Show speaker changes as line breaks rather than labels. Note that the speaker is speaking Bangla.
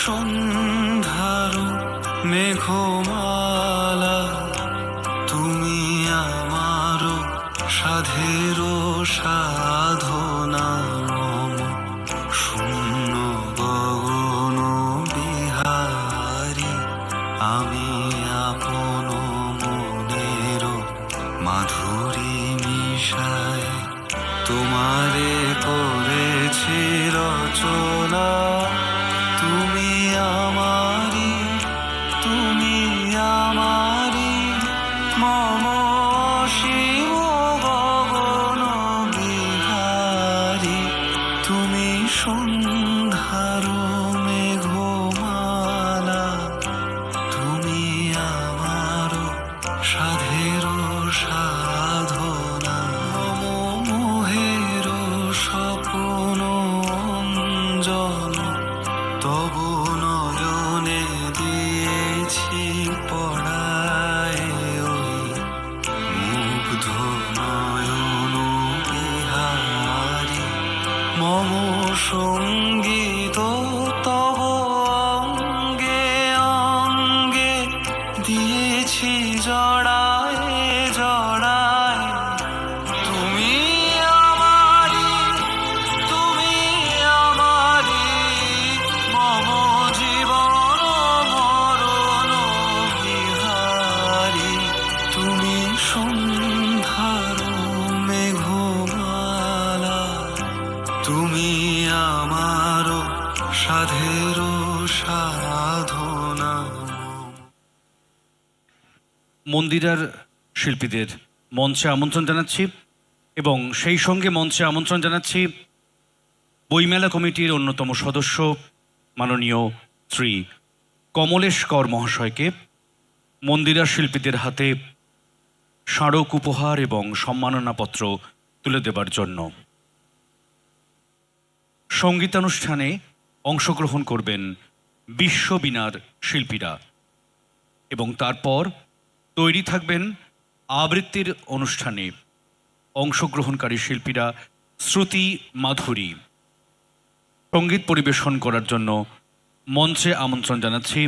সন্ধ্যার মেঘমালা, তুমি আমার সাধের সাধনা। মম শূন্য গগন বিহারী, আমি আপন মনের মাধুরী মিশায় তোমারে করেছি রচনা। তুমি আমারি, তুমি আমারি, মম শিব গগন বিহারী। তুমি সন্ধ্যার মেঘমালা, তুমি আমার সাধের সাধনা। মম মোহের স্বপ্ন অঞ্জন, তবু নয়নে দিয়েছি পড়ায় ওই মুগ্ধ নয়ন বিহারী। মম সঙ্গীত তব অঙ্গে অঙ্গে দিয়েছি জড়ায় জড়ায়। তুমি আমারি, তুমি আমারি, মম জীবন মরণ বিহারী। তুমি সন্ধ্যার মেঘমালা, তুমি আমার সাধের সাধনা।
মন্দিরার শিল্পীদের মঞ্চে আমন্ত্রণ জানাচ্ছি এবং সেই সঙ্গে মঞ্চে আমন্ত্রণ জানাচ্ছি বইমেলা কমিটির অন্যতম সদস্য মাননীয় শ্রী কমলেশ কর মহাশয়কে মন্দিরার শিল্পীদের হাতে স্মারক উপহার এবং সম্মাননাপত্র তুলে দেবার জন্য। সঙ্গীতানুষ্ঠানে অংশগ্রহণ করবেন বিশ্ববীণার শিল্পীরা এবং তারপর তৈরি থাকবেন আবৃত্তির অনুষ্ঠানে অংশগ্রহণকারী শিল্পীরা শ্রুতি মাধুরী। সঙ্গীত পরিবেশন করার জন্য মঞ্চে আমন্ত্রণ জানাচ্ছি